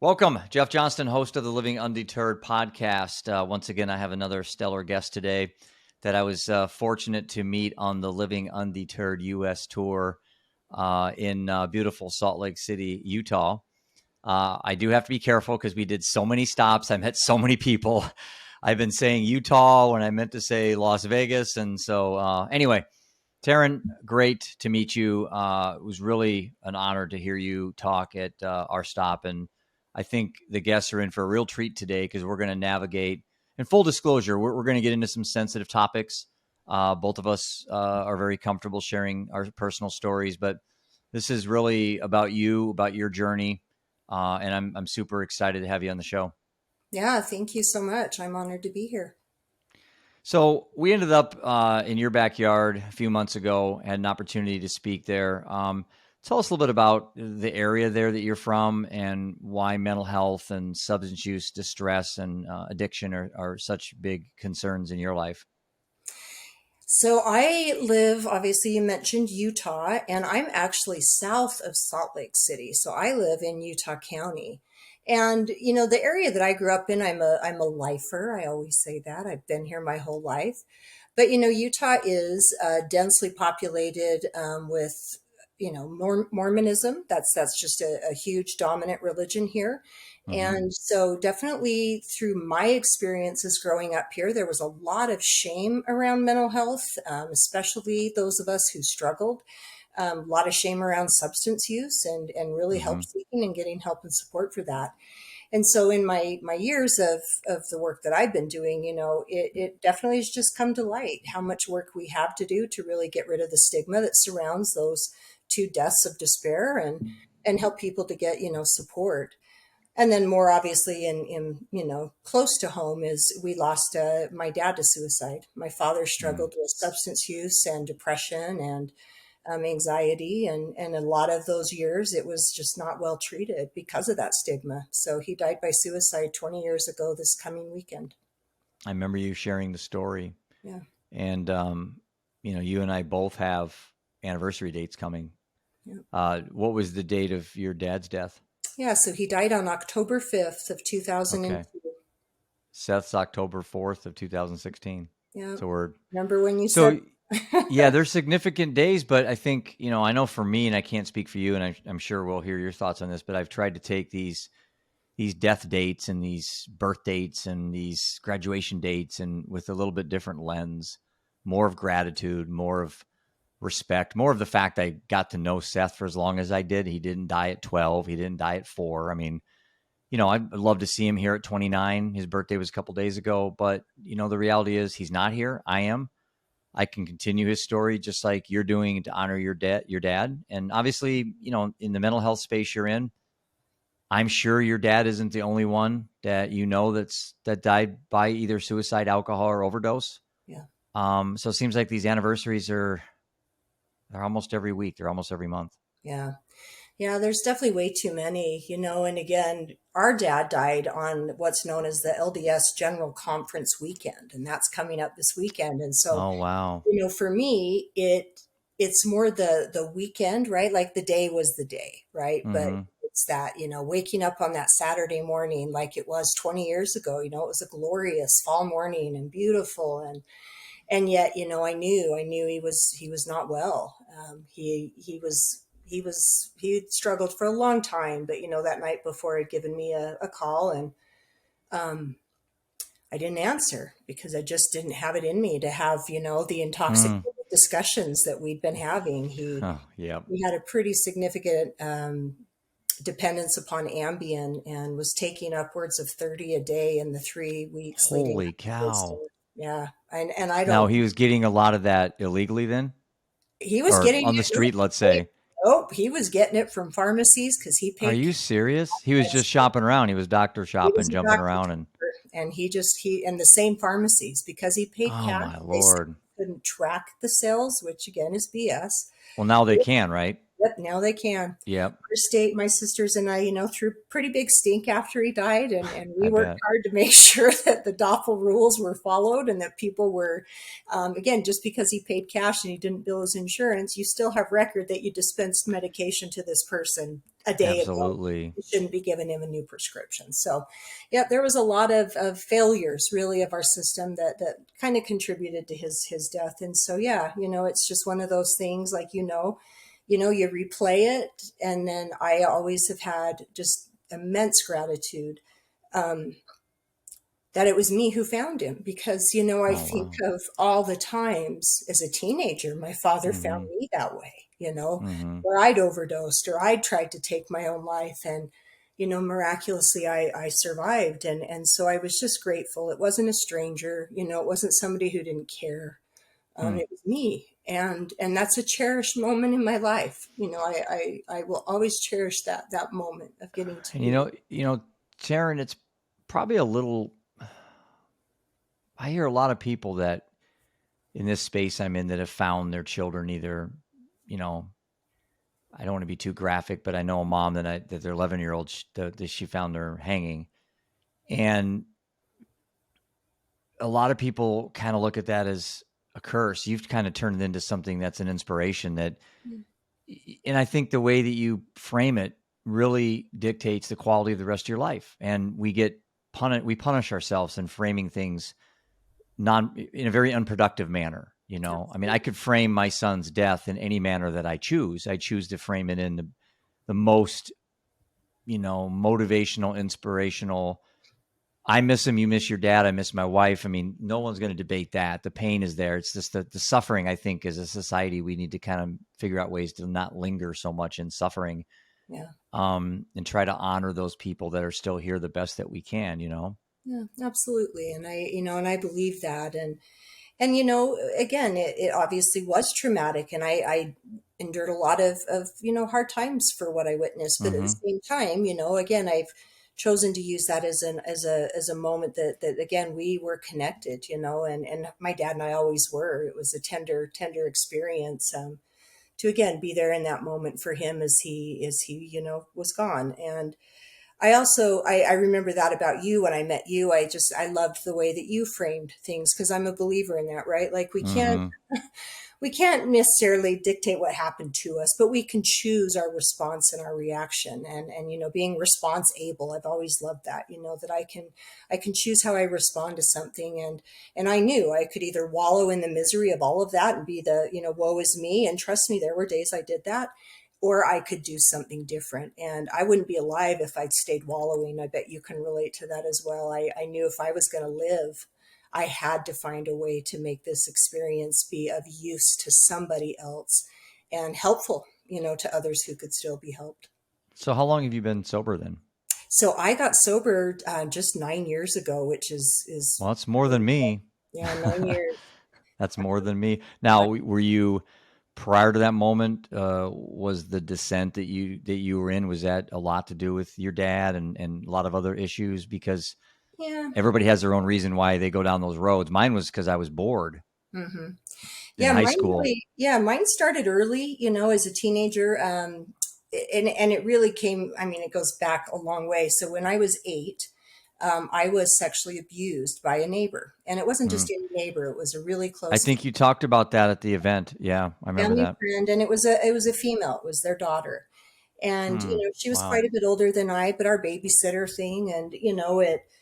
Welcome, Jeff Johnston, host of the Living Undeterred podcast. Once again, I have another stellar guest today that I was fortunate to meet on the Living Undeterred U.S. tour in beautiful Salt Lake City, Utah. I do have to be careful because we did so many stops. I met so many people. I've been saying Utah when I meant to say Las Vegas. And so anyway, Taryn, great to meet you. It was really an honor to hear you talk at our stop. And I think the guests are in for a real treat today because we're going to navigate, and full disclosure, we're going to get into some sensitive topics. Both of us are very comfortable sharing our personal stories, but this is really about you, about your journey. And I'm super excited to have you on the show. Yeah, thank you so much. I'm honored to be here. So we ended up in your backyard a few months ago, had an opportunity to speak there. Tell us a little bit about the area there that you're from and why mental health and substance use distress and addiction are such big concerns in your life. So I live, obviously, you mentioned Utah, and I'm actually south of Salt Lake City. So I live in Utah County. And, the area that I grew up in, I'm a lifer. I always say that. I've been here my whole life. But, Utah is densely populated with, Mormonism. That's just a huge dominant religion here. Mm-hmm. And so, definitely through my experiences growing up here, there was a lot of shame around mental health, especially those of us who struggled. A lot of shame around substance use and really Mm-hmm. help seeking and getting help and support for that. And so, in my years of the work that I've been doing, it definitely has just come to light how much work we have to do to really get rid of the stigma that surrounds those two deaths of despair and help people to get, support. And then more obviously in close to home is we lost my dad to suicide. My father struggled with substance use and depression and anxiety. And a lot of those years, it was just not well treated because of that stigma. So he died by suicide 20 years ago this coming weekend. I remember you sharing the story. Yeah. And, you and I both have anniversary dates coming. Yeah. What was the date of your dad's death? Yeah. So he died on October 5th of Okay. 2002. Seth's October 4th of 2016. Yeah. So we're Remember when you said, so yeah, there's significant days, but I think, I know for me, and I can't speak for you, and I'm sure we'll hear your thoughts on this, but I've tried to take these death dates and these birth dates and these graduation dates and with a little bit different lens, more of gratitude, more of respect, more of the fact I got to know Seth for as long as I did. He didn't die at 12. He didn't die at 4. I mean, I'd love to see him here at 29. His birthday was a couple days ago, but the reality is he's not here. I am. I can continue his story just like you're doing to honor your dad. And obviously, in the mental health space you're in, I'm sure your dad isn't the only one that that died by either suicide, alcohol, or overdose. yeah. So it seems like these anniversaries they're almost every week. They're almost every month. Yeah. Yeah, there's definitely way too many, and again, our dad died on what's known as the LDS General Conference weekend, and that's coming up this weekend. And so, Oh, wow. for me, it's more the weekend, right? Like the day was the day, right? But Mm-hmm. it's that, waking up on that Saturday morning like it was 20 years ago, it was a glorious fall morning and beautiful and yet, I knew he was not well. He struggled for a long time, but that night before had given me a call and um, I didn't answer because I just didn't have it in me to have, the intoxicating discussions that we'd been having. He, Oh, yeah. he had a pretty significant dependence upon Ambien and was taking upwards of 30 a day in the 3 weeks leading Holy up to his cow. death. Yeah. And I Now don't, he was getting a lot of that illegally then, he was or getting on the street, let's say. he was getting it from pharmacies because he Are paid you serious? He was just shopping around. He was doctor he shopping, was a jumping doctor around, and and he and the same pharmacies because he paid oh cash. my They said Lord. he couldn't track the sales, which again is BS. Well, now they can, right? Yep, now they can. Yep. Our state, my sisters and I, threw pretty big stink after he died, and we I worked bet. hard to make sure that the DOPL rules were followed and that people were, again, just because he paid cash and he didn't bill his insurance, you still have record that you dispensed medication to this person a day ago. Absolutely. You shouldn't be giving him a new prescription. So, yeah, there was a lot of failures really of our system that kind of contributed to his death. And so, yeah, it's just one of those things like, you replay it. And then I always have had just immense gratitude that it was me who found him because, I Oh, think wow. of all the times as a teenager, my father found Mm-hmm. me that way, Mm-hmm. where I'd overdosed or I'd tried to take my own life. And, miraculously I survived. And so I was just grateful. It wasn't a stranger, it wasn't somebody who didn't care. Hmm. It was me. And that's a cherished moment in my life. I will always cherish that moment of getting to And be. Taryn, it's probably a little. I hear a lot of people that in this space I'm in that have found their children either, you know, I don't want to be too graphic, but I know a mom that their 11-year-old that she found her hanging, and a lot of people kind of look at that as a curse. You've kind of turned it into something that's an inspiration that, and I think the way that you frame it really dictates the quality of the rest of your life. And we punish ourselves in framing things in a very unproductive manner. I mean, I could frame my son's death in any manner that I choose. I choose to frame it in the most, motivational, inspirational. I miss him. You miss your dad. I miss my wife. I mean, no one's going to debate that. The pain is there. It's just the suffering, I think, as a society, we need to kind of figure out ways to not linger so much in suffering, Yeah. and try to honor those people that are still here the best that we can. Yeah, absolutely. And I believe that. And, again, it obviously was traumatic and I endured a lot of, hard times for what I witnessed. But at the Mm-hmm. same time, again, I've chosen to use that as a moment that again, we were connected, and my dad and I always were. It was a tender experience, to again, be there in that moment for him as he, was gone. And I also I remember that about you when I met you. I loved the way that you framed things because I'm a believer in that, right? Like Mm-hmm. we can't necessarily dictate what happened to us, but we can choose our response and our reaction. And being response able, I've always loved that. That I can choose how I respond to something. And I knew I could either wallow in the misery of all of that and be the woe is me. And trust me, there were days I did that, or I could do something different. And I wouldn't be alive if I'd stayed wallowing. I bet you can relate to that as well. I knew if I was going to live, I had to find a way to make this experience be of use to somebody else and helpful, to others who could still be helped. So how long have you been sober then? So I got sober just 9 years ago, which is Well, it's more than me. yeah, 9 years. That's more than me. Now, were you prior to that moment? Was the descent that you were in, was that a lot to do with your dad and a lot of other issues? Because Yeah. everybody has their own reason why they go down those roads. Mine was because I was bored Hmm. in Yeah, high school. mine started early, as a teenager. And it really came, I mean, it goes back a long way. So when I was 8, I was sexually abused by a neighbor. And it wasn't Hmm. just any neighbor, it was a really I close think you talked about that at the event. Yeah, I remember family that. friend. And it was a female, it was their daughter. And, Hmm. she was Wow. quite a bit older than I, but our babysitter thing. And, it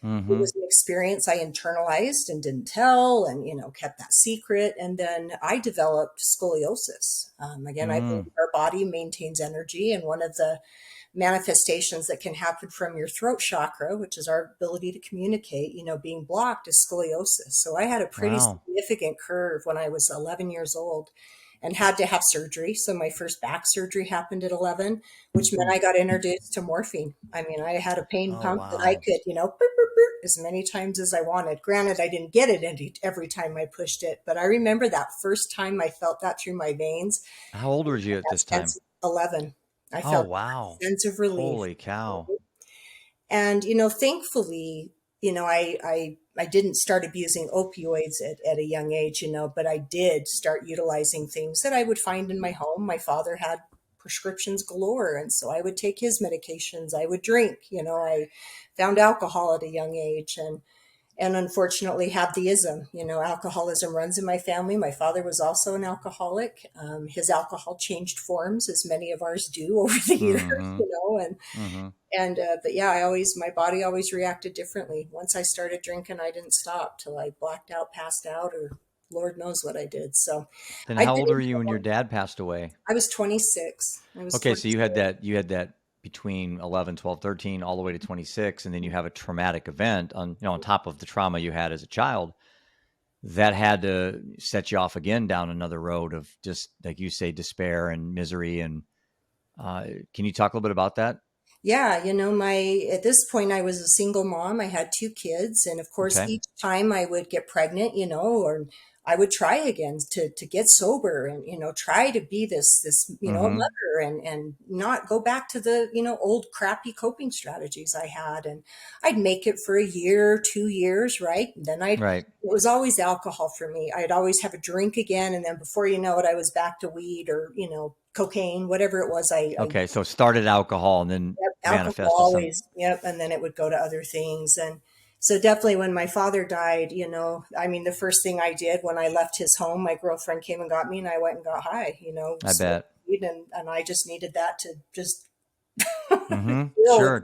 Hmm. was an experience I internalized and didn't tell and, kept that secret. And then I developed scoliosis. Again, I Mm. believe our body maintains energy. And one of the manifestations that can happen from your throat chakra, which is our ability to communicate, being blocked, is scoliosis. So I had a pretty Wow. significant curve when I was 11 years old and had to have surgery. So my first back surgery happened at 11, which meant Ooh. I got introduced to morphine. I mean, I had a pain Oh, pump that I wow. could, boop, boop, boop, as many times as I wanted. Granted, I didn't get it every time I pushed it, but I remember that first time I felt that through my veins, How old were you at that this sense time? of 11. I Oh, felt wow. that sense of relief. Holy cow. And, thankfully, I didn't start abusing opioids at a young age, but I did start utilizing things that I would find in my home. My father had prescriptions galore. And so I would take his medications. I would drink, I found alcohol at a young age, and unfortunately have the ism. Alcoholism runs in my family. My father was also an alcoholic. His alcohol changed forms, as many of ours do over the years, Mm-hmm. Mm-hmm. but yeah, my body always reacted differently. Once I started drinking, I didn't stop till I blacked out, passed out, or Lord knows what I did. So Then I how did old were it. you when your dad passed away? I was 26. I was Okay, so 26. you had that between 11, 12, 13, all the way to 26, and then you have a traumatic event on top of the trauma you had as a child that had to set you off again down another road of, just like you say, despair and misery. And can you talk a little bit about that? Yeah, at this point I was a single mom. I had two kids, and of course Okay. each time I would get pregnant, or I would try again to get sober, and try to be this Mm-hmm. mother, and not go back to the old crappy coping strategies I had. And I'd make it for a year, 2 years, right? And then Right. it was always alcohol for me. I'd always have a drink again, and then before you know it, I was back to weed, or cocaine, whatever it was. I Okay. So started alcohol and then Yep, alcohol manifested some. always. Yep, and then it would go to other things. And so definitely when my father died, I mean, the first thing I did when I left his home, my girlfriend came and got me, and I went and got high, I smoked bet. weed, and I just needed that to just Mm-hmm. deal with Sure.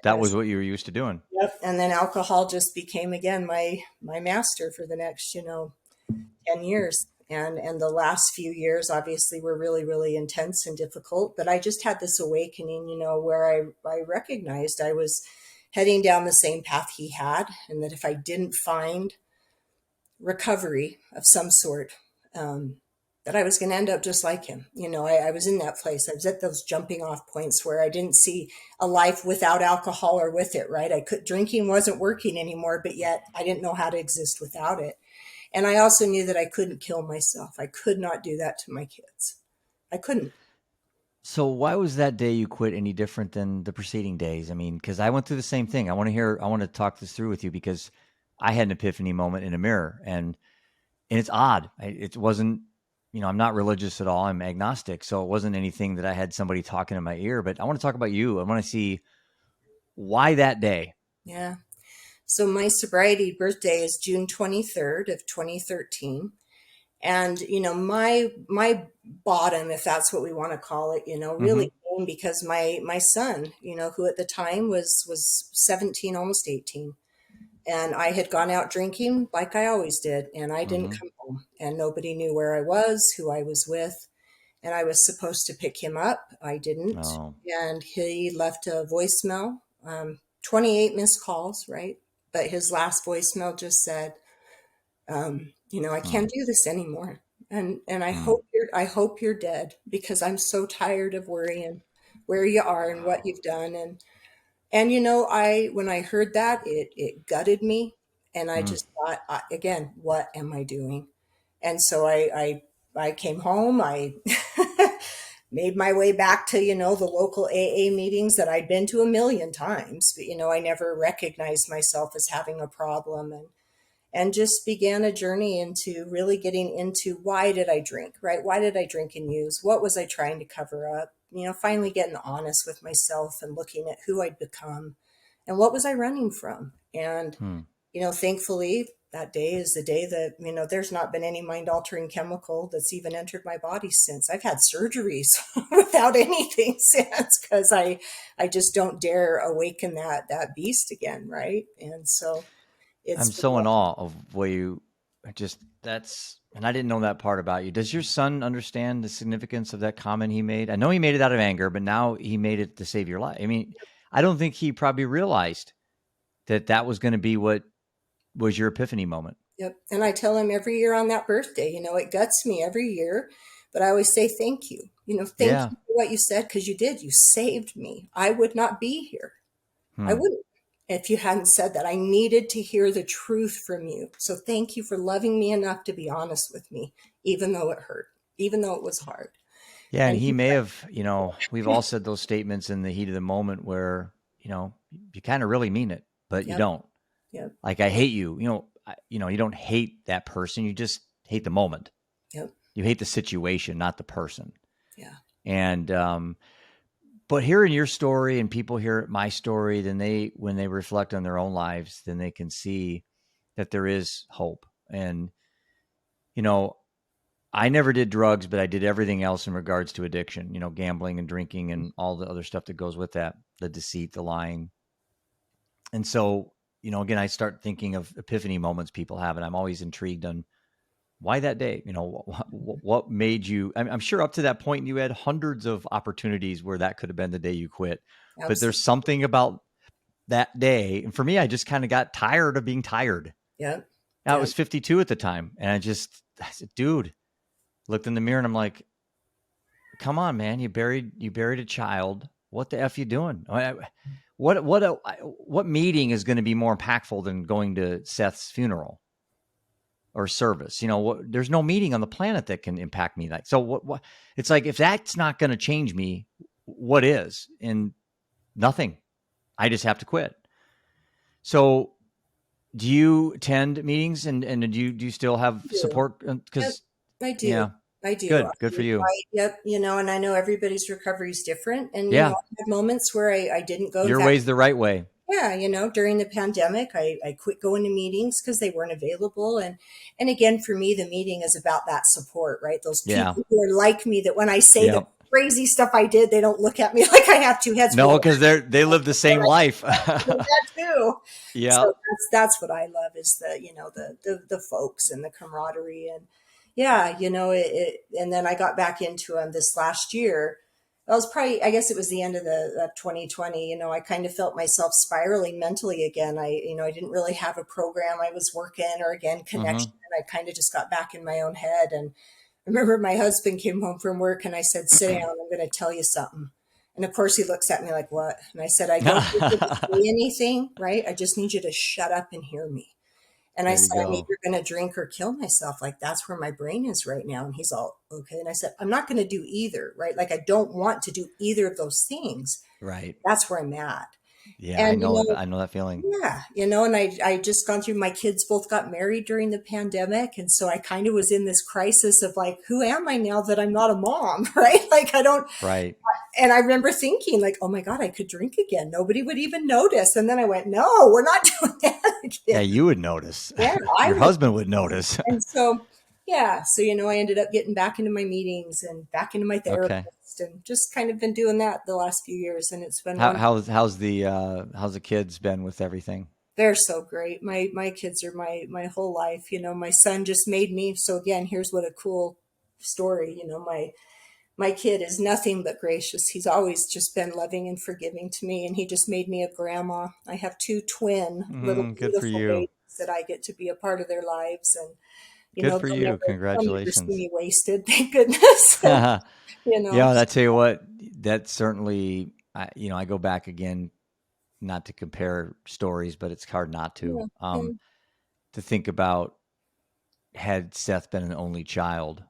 That was what you were used to doing. Yep. And then alcohol just became again my master for the next, 10 years. And the last few years obviously were really, really intense and difficult. But I just had this awakening, where I recognized I was heading down the same path he had, and that if I didn't find recovery of some sort, that I was going to end up just like him. I was in that place. I was at those jumping off points where I didn't see a life without alcohol or with it, right? Drinking wasn't working anymore, but yet I didn't know how to exist without it. And I also knew that I couldn't kill myself. I could not do that to my kids. I couldn't. So why was that day you quit any different than the preceding days? I mean, because I went through the same thing. I want to talk this through with you because I had an epiphany moment in a mirror, and it's odd. It wasn't, I'm not religious at all. I'm agnostic. So it wasn't anything that I had somebody talking in my ear, but I want to talk about you. I want to see why that day. Yeah. So my sobriety birthday is June 23rd of 2013. And, my bottom, if that's what we want to call it, Mm-hmm. really came because my son, who at the time was 17, almost 18. And I had gone out drinking like I always did, and I didn't Mm-hmm. come home, and nobody knew where I was, who I was with. And I was supposed to pick him up. I didn't. Oh. And he left a voicemail, 28 missed calls, right? But his last voicemail just said, I Mm, can't do this anymore. And mm. I hope you're dead, because I'm so tired of worrying where you are and what Wow. you've done. And when I heard that, it gutted me. And I Mm, just thought, again, what am I doing? And so I came home. I made my way back to, the local AA meetings that I'd been to a million times, but, I never recognized myself as having a problem. And just began a journey into really getting into, why did I drink, right? Why did I drink and use? What was I trying to cover up? Finally getting honest with myself and looking at who I'd become and what was I running from. And, mm. thankfully, that day is the day that, there's not been any mind altering chemical that's even entered my body since. I've had surgeries without anything since, because I just don't dare awaken that beast again, right? And so it's I'm been so in awe of what you and I didn't know that part about you. Does your son understand the significance of that comment he made? I know he made it out of anger, but now he made it to save your life. I mean, I don't think he probably realized that that was going to be what was your epiphany moment. Yep. And I tell him every year on that birthday, it guts me every year, but I always say thank you. Thank Yeah. you for what you said, because you did. You saved me. I would not be here. I Hmm. wouldn't if you hadn't said that. I needed to hear the truth from you. So thank you for loving me enough to be honest with me, even though it hurt, even though it was hard. Yeah, and And he may have, we've all said those statements in the heat of the moment where, you kind of really mean it, but you yep, don't. yep, Like, I hate you. You don't hate that person. You just hate the moment. yep, You hate the situation, not the person. yeah. And, but hearing your story and people hear my story, then when they reflect on their own lives, then they can see that there is hope. And, you know, I never did drugs, but I did everything else in regards to addiction, gambling and drinking and all the other stuff that goes with that, the deceit, the lying. And so, again, I start thinking of epiphany moments people have, and I'm always intrigued on why that day. What made you? I'm sure up to that point you had hundreds of opportunities where that could have been the day you quit, but Absolutely. there's something about that day. And for me, I just kind of got tired of being tired. Yeah. Now, I Yeah. was 52 at the time, and I said, dude, looked in the mirror and I'm like, come on, man, you buried a child. What the F you doing? What meeting is going to be more impactful than going to Seth's funeral or service? There's no meeting on the planet that can impact me. So what it's like, if that's not going to change me, what is? And nothing. I just have to quit. So do you attend meetings and do you still have do. support? Yep, Because I do. yeah, I do. good for you. Yep. And I know everybody's recovery is different. And, Yeah, I had moments where I didn't go. In your fact, way's the right way. yeah, during the pandemic, I quit going to meetings because they weren't available. And again, for me, the meeting is about that support, right? Those Yeah. people who are like me, that when I say the Yep. crazy stuff I did, they don't look at me like I have two heads. No, because they live the same life. That too. Yeah. So that's what I love, is the folks and the camaraderie. And yeah, and then I got back into them this last year. That was probably, I guess it was the end of the 2020. I kind of felt myself spiraling mentally again. I didn't really have a program I was working, or again, Mm-hmm. connection. I kind of just got back in my own head. And I remember my husband came home from work and I said, sit down, I'm going to tell you something. And of course he looks at me like, what? And I said, I don't need you to say anything, right? I just need you to shut up and hear me. And I There you said, I'm go. either going to drink or kill myself. Like, that's where my brain is right now. And he's all, okay. And I said, I'm not going to do either, right? Like, I don't want to do either of those things. Right. That's where I'm at. Yeah, I And, know. I know that feeling. yeah, and I just gone through, my kids both got married during the pandemic. And so I kind of was in this crisis of like, who am I now that I'm not a mom, right? Like, I don't, Right. and I remember thinking like, oh my God, I could drink again. Nobody would even notice. And then I went, no, we're not doing that Yeah, again. you would notice. Yeah, I Your would. husband would notice. And so, yeah, so, I ended up getting back into my meetings and back into my Okay. therapist, and just kind of been doing that the last few years. And it's been How, wonderful. how's the kids been with everything? They're so great. My kids are my whole life. My son just made me. So again, here's what a cool story. My kid is nothing but gracious. He's always just been loving and forgiving to me. And he just made me a grandma. I have two twin little Good for beautiful you. babies that I get to be a part of their lives. And, Good for you. they'll never see Congratulations. me wasted. Thank goodness. And, Yeah, you know, I tell you what, that certainly, I go back again, not to compare stories, but it's hard not to, yeah, yeah, to think about, had Seth been an only child,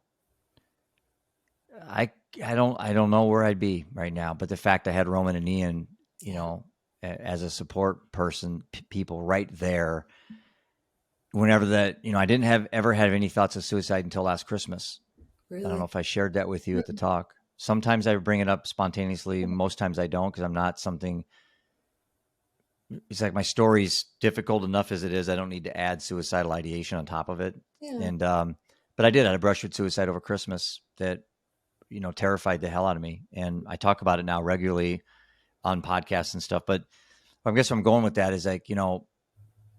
I, I don't know where I'd be right now, but the fact I had Roman and Ian, yeah, as a support person, people right there, whenever that, I didn't ever have any thoughts of suicide until last Christmas. I don't know really. if I shared that with you at the talk. Sometimes I bring it up spontaneously. Most times I don't, because I'm not something. It's like my story's difficult enough as it is. I don't need to add suicidal ideation on top of it. Yeah, And but I did. I had a brush with suicide over Christmas that terrified the hell out of me. And I talk about it now regularly on podcasts and stuff. But I guess where I'm going with that is like,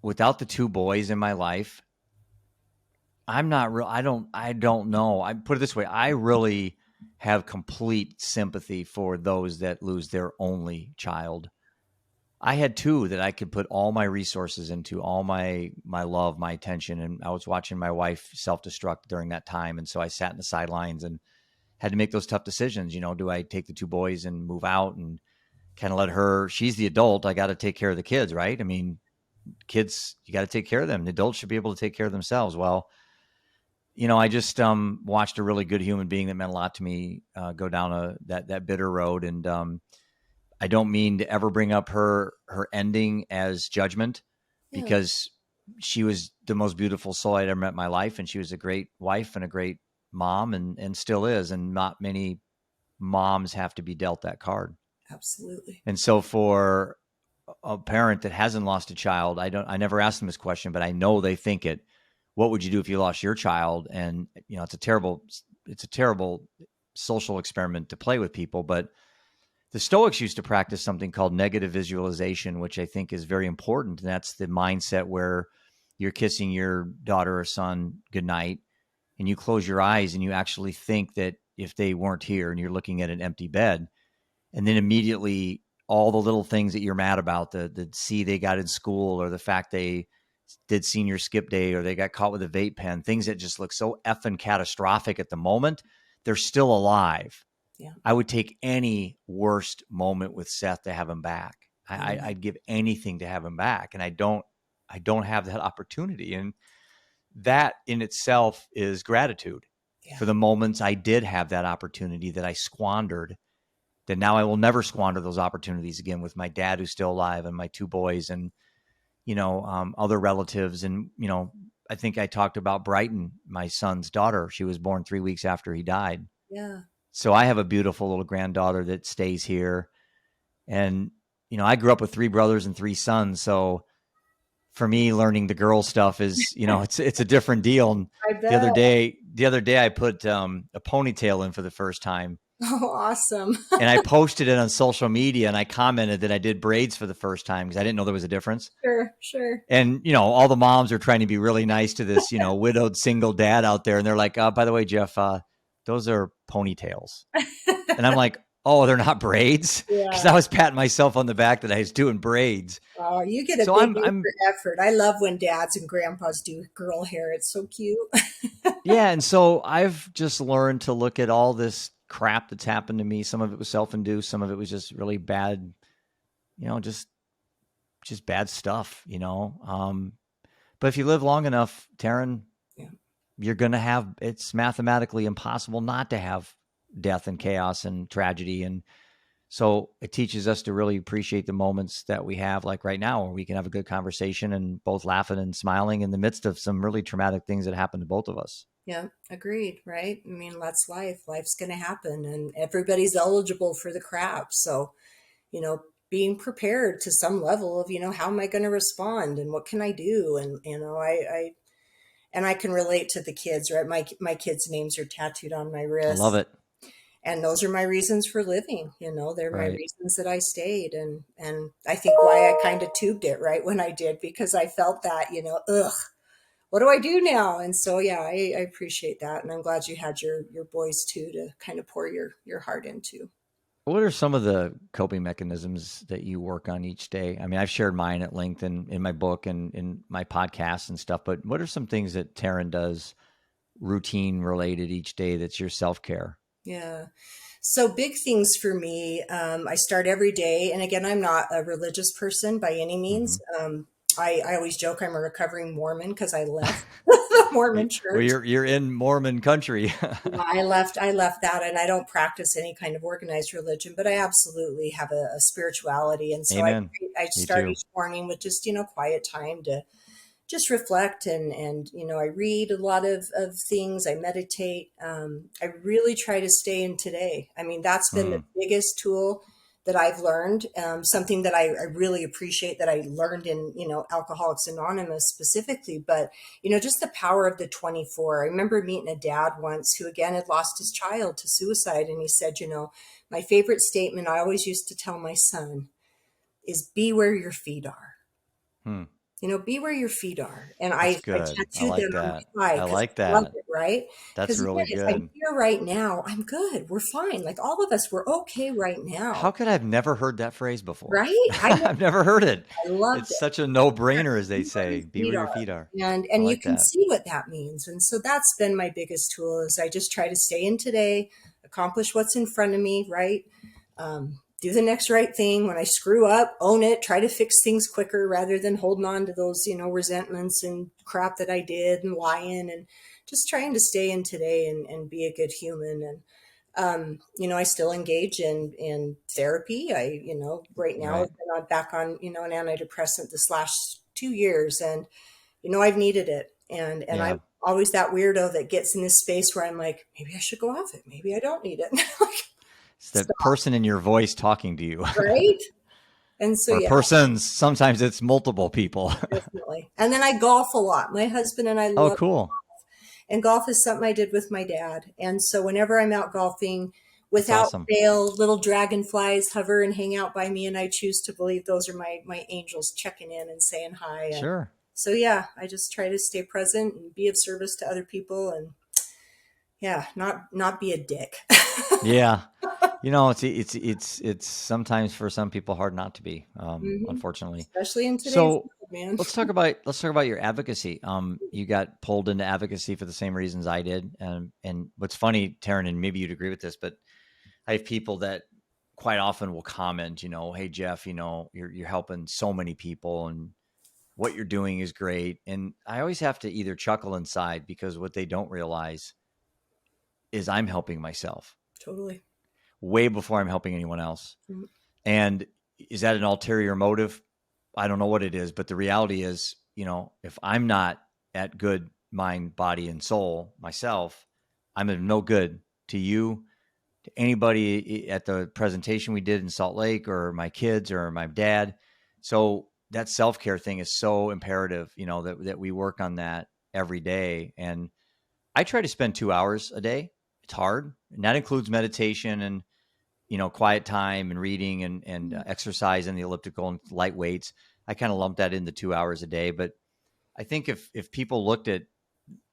without the two boys in my life, I'm not real. I don't know. I put it this way. I really have complete sympathy for those that lose their only child. I had two that I could put all my resources into, all my love, my attention. And I was watching my wife self-destruct during that time. And so I sat in the sidelines and had to make those tough decisions. Do I take the two boys and move out and kind of let her, she's the adult. I got to take care of the kids, right? I mean, kids, you got to take care of them. The adults should be able to take care of themselves. Well, I just watched a really good human being that meant a lot to me go down that bitter road. And I don't mean to ever bring up her ending as judgment, yeah, because she was the most beautiful soul I'd ever met in my life. And she was a great wife and a great mom, and still is. And not many moms have to be dealt that card. Absolutely. And so for a parent that hasn't lost a child, I never asked them this question, but I know they think it. What would you do if you lost your child? And, it's a terrible social experiment to play with people. But the Stoics used to practice something called negative visualization, which I think is very important. And that's the mindset where you're kissing your daughter or son goodnight and you close your eyes and you actually think that if they weren't here and you're looking at an empty bed, and then immediately all the little things that you're mad about, the C they got in school, or the fact they did senior skip day, or they got caught with a vape pen, things that just look so effing catastrophic at the moment, they're still alive. Yeah. I would take any worst moment with Seth to have him back. Mm-hmm. I'd give anything to have him back. And I don't have that opportunity. And that in itself is gratitude for the moments I did have that opportunity that I squandered, that now I will never squander those opportunities again with my dad, who's still alive, and my two boys, and, other relatives. And, I think I talked about Brighton, my son's daughter. She was born 3 weeks after he died. Yeah. So I have a beautiful little granddaughter that stays here. And, I grew up with 3 brothers and 3 sons. So for me, learning the girl stuff is, it's a different deal. And I bet. the other day I put a ponytail in for the first time. Oh, awesome. And I posted it on social media and I commented that I did braids for the first time because I didn't know there was a difference. Sure. And, all the moms are trying to be really nice to this, widowed single dad out there. And they're like, by the way, Jeff, those are ponytails. And I'm like, oh, they're not braids? Because I was patting myself on the back that I was doing braids. Oh, you get a big effort. I love when dads and grandpas do girl hair. It's so cute. Yeah. And so I've just learned to look at all this crap that's happened to me. Some of it was self-induced. Some of it was just really bad, just bad stuff, But if you live long enough, Taryn, you're going to have, it's mathematically impossible not to have death and chaos and tragedy. And so it teaches us to really appreciate the moments that we have, like right now, where we can have a good conversation and both laughing and smiling in the midst of some really traumatic things that happened to both of us. Yeah, agreed. Right. I mean, that's life. Life's going to happen and everybody's eligible for the crap. So, being prepared to some level of, how am I going to respond and what can I do? And, I can relate to the kids, right? My kids' names are tattooed on my wrist. I love it. And those are my reasons for living. They're Right. my reasons that I stayed. And I think why I kind of tubed it right when I did, because I felt that, what do I do now? And so, yeah, I appreciate that. And I'm glad you had your boys too, to kind of pour your heart into. What are some of the coping mechanisms that you work on each day? I mean, I've shared mine at length in my book and in my podcasts and stuff, but what are some things that Taryn does routine related each day that's your self-care? Yeah. So big things for me. I start every day. And again, I'm not a religious person by any means. Mm-hmm. I always joke I'm a recovering Mormon because I left the Mormon church. Well, you're in Mormon country. I left that, and I don't practice any kind of organized religion, but I absolutely have a spirituality. And so Amen. I start each morning with just, quiet time to just reflect and I read a lot of things. I meditate. I really try to stay in today. I mean, that's been the biggest tool that I've learned, something that I really appreciate that I learned in, Alcoholics Anonymous specifically, but, just the power of the 24. I remember meeting a dad once who again had lost his child to suicide. And he said, my favorite statement I always used to tell my son is be where your feet are. Be where your feet are. And I tattooed like them that. on my thigh. I like that. I love it, right? That's really if good. I'm here right now, I'm good. We're fine. Like all of us, we're okay right now. How could I have never heard that phrase before? Right? I've never heard it. I love it. It's such a no-brainer, as they say. Be where your feet are. And you can see what that means. And so that's been my biggest tool is I just try to stay in today, accomplish what's in front of me, right? Do the next right thing. When I screw up, own it, try to fix things quicker rather than holding on to those, resentments and crap that I did and lying, and just trying to stay in today and be a good human. And, I still engage in therapy. Right now I've been back on, an antidepressant this last 2 years, and, I've needed it. And I'm always that weirdo that gets in this space where I'm like, maybe I should go off it. Maybe I don't need it. It's the person in your voice talking to you. Right? And so, Or yeah, persons. Sometimes it's multiple people. definitely. And then I golf a lot. My husband and I Oh, love, cool. and golf is something I did with my dad. And so whenever I'm out golfing, That's without awesome. fail, little dragonflies hover and hang out by me. And I choose to believe those are my angels checking in and saying hi. And Sure. so, yeah, I just try to stay present and be of service to other people, and yeah, not be a dick. Yeah. It's sometimes for some people hard not to be, unfortunately. Especially in today's So world, man. let's talk about your advocacy. You got pulled into advocacy for the same reasons I did. And what's funny, Taryn, and maybe you'd agree with this, but I have people that quite often will comment, hey Jeff, you're helping so many people and what you're doing is great. And I always have to either chuckle inside because what they don't realize is I'm helping myself Totally. way before I'm helping anyone else. Mhm. And is that an ulterior motive? I don't know what it is, but the reality is, if I'm not at good mind, body, and soul myself, I'm of no good to you, to anybody at the presentation we did in Salt Lake, or my kids, or my dad. So that self-care thing is so imperative, that we work on that every day. And I try to spend 2 hours a day. It's hard. And that includes meditation and, quiet time and reading and exercise and the elliptical and light weights. I kind of lump that into 2 hours a day. But I think if people looked at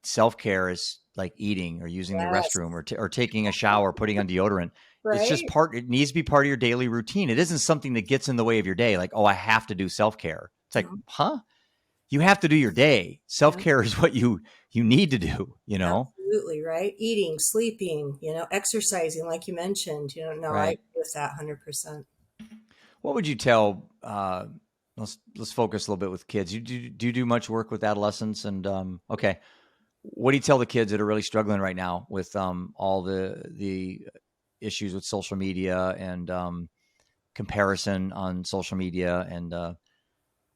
self-care as like eating or using the Yes. restroom or taking a shower, putting on deodorant, it's just Right. it needs to be part of your daily routine. It isn't something that gets in the way of your day. Like, oh, I have to do self-care. It's like, Mhm. huh? You have to do your day. Yeah. Self-care is what you need to do. Absolutely, right. Eating, sleeping, exercising, like you mentioned. No, I Right. agree with that 100%. What would you tell? Let's focus a little bit with kids. Do you do much work with adolescents? And okay, what do you tell the kids that are really struggling right now with all the issues with social media and comparison on social media and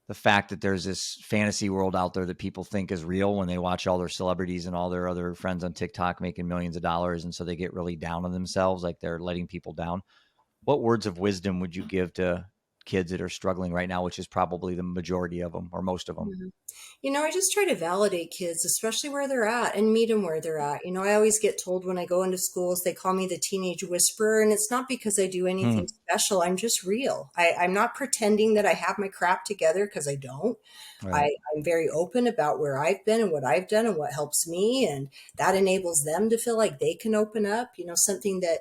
the fact that there's this fantasy world out there that people think is real when they watch all their celebrities and all their other friends on TikTok making millions of dollars, and so they get really down on themselves, like they're letting people down. What words of wisdom would you give to kids that are struggling right now, which is probably the majority of them or most of them? Mhm. I just try to validate kids, especially where they're at, and meet them where they're at. I always get told when I go into schools, they call me the teenage whisperer, and it's not because I do Hmm. anything special. I'm just real. I'm not pretending that I have my crap together, because I don't. Right. I'm very open about where I've been and what I've done and what helps me, and that enables them to feel like they can open up. Something that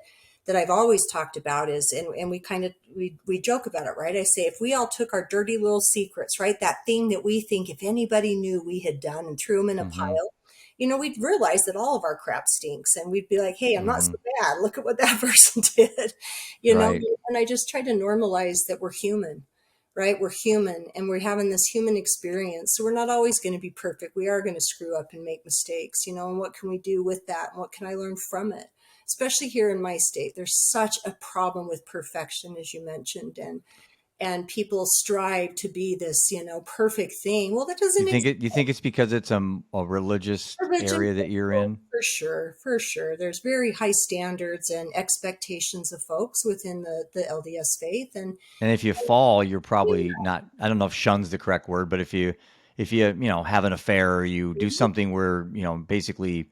I've always talked about is, and we kind of we joke about it, right? I say, if we all took our dirty little secrets, right, that thing that we think if anybody knew we had done, and threw them in a Mm-hmm. pile, we'd realize that all of our crap stinks, and we'd be like, hey, I'm not Mm-hmm. so bad. Look at what that person did, you know. Right. And I just try to normalize that we're human, right? We're human, and we're having this human experience. So we're not always going to be perfect. We are going to screw up and make mistakes, and what can we do with that? And what can I learn from it? Especially here in my state, there's such a problem with perfection, as you mentioned, and people strive to be this, perfect thing. Well, that doesn't exist. You think it's because it's a religious Religion, area that you're in? for sure, for sure. There's very high standards and expectations of folks within the LDS faith, and And if you fall, you're probably not, I don't know if shun's the correct word, but if you have an affair or you do something where, basically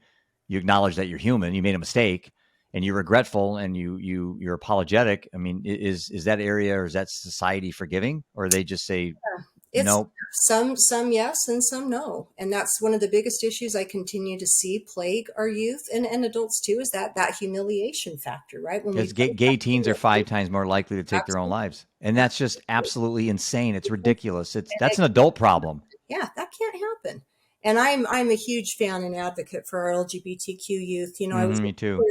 you acknowledge that you're human, you made a mistake and you're regretful and you're apologetic. I mean, is that area or is that society forgiving, or they just say, it's no, some yes and some no, and that's one of the biggest issues I continue to see plague our youth and adults too, is that humiliation factor, right? When we because find gay something teens are that 5 times more likely to take their own absolutely, lives. And that's just absolutely insane. It's ridiculous. That's and an adult problem. yeah, that can't happen. And I'm a huge fan and advocate for our LGBTQ youth. Me too.